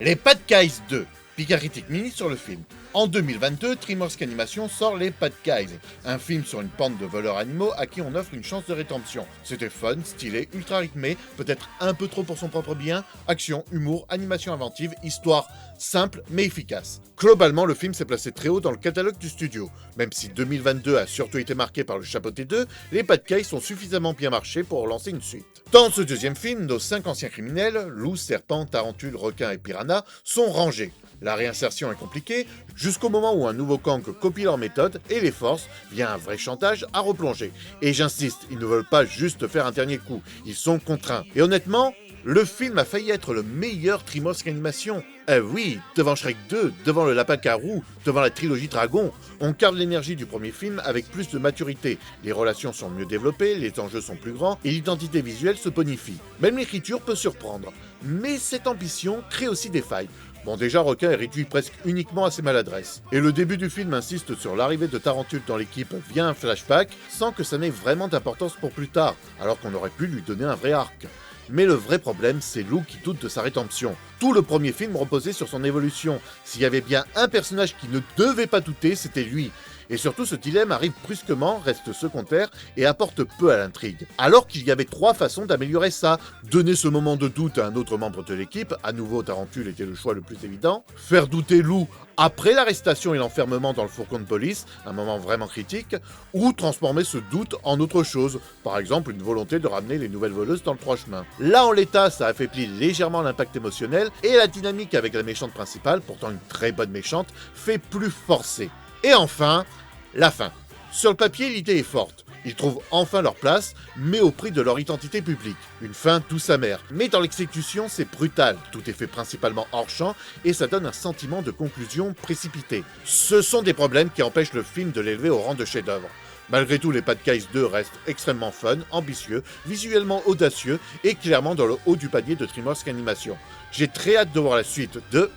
Les Bad Guys 2, Pika critique mini sur le film. En 2022, DreamWorks Animation sort Les Bad Guys, un film sur une bande de voleurs animaux à qui on offre une chance de rédemption. C'était fun, stylé, ultra rythmé, peut-être un peu trop pour son propre bien, action, humour, animation inventive, histoire simple mais efficace. Globalement, le film s'est placé très haut dans le catalogue du studio. Même si 2022 a surtout été marqué par le Chapeauté 2, les Bad Guys ont suffisamment bien marché pour lancer une suite. Dans ce deuxième film, nos 5 anciens criminels, loups, serpents, tarentules, requins et piranhas, sont rangés. La réinsertion est compliquée, jusqu'au moment où un nouveau gang copie leur méthode et les force, via un vrai chantage, à replonger. Et j'insiste, ils ne veulent pas juste faire un dernier coup, ils sont contraints. Et honnêtement, le film a failli être le meilleur DreamWorks Animation. Oui, devant Shrek 2, devant le Lapin Carou, devant la trilogie Dragon, on garde l'énergie du premier film avec plus de maturité. Les relations sont mieux développées, les enjeux sont plus grands et l'identité visuelle se bonifie. Même l'écriture peut surprendre. Mais cette ambition crée aussi des failles. Bon, déjà, Requin est réduit presque uniquement à ses maladresses. Et le début du film insiste sur l'arrivée de Tarentule dans l'équipe via un flashback, sans que ça n'ait vraiment d'importance pour plus tard, alors qu'on aurait pu lui donner un vrai arc. Mais le vrai problème, c'est Lou qui doute de sa rédemption. Tout le premier film reposait sur son évolution. S'il y avait bien un personnage qui ne devait pas douter, c'était lui. Et surtout, ce dilemme arrive brusquement, reste secondaire et apporte peu à l'intrigue. Alors qu'il y avait 3 façons d'améliorer ça. Donner ce moment de doute à un autre membre de l'équipe, à nouveau Tarentule était le choix le plus évident. Faire douter Lou après l'arrestation et l'enfermement dans le fourgon de police, un moment vraiment critique. Ou transformer ce doute en autre chose, par exemple une volonté de ramener les nouvelles voleuses dans le droit chemin. Là en l'état, ça affaiblit légèrement l'impact émotionnel et la dynamique avec la méchante principale, pourtant une très bonne méchante, fait plus forcé. Et enfin, la fin. Sur le papier, l'idée est forte. Ils trouvent enfin leur place, mais au prix de leur identité publique. Une fin douce amère. Mais dans l'exécution, c'est brutal. Tout est fait principalement hors champ, et ça donne un sentiment de conclusion précipitée. Ce sont des problèmes qui empêchent le film de l'élever au rang de chef-d'œuvre. Malgré tout, les Bad Guys 2 restent extrêmement fun, ambitieux, visuellement audacieux, et clairement dans le haut du panier de DreamWorks Animation. J'ai très hâte de voir la suite de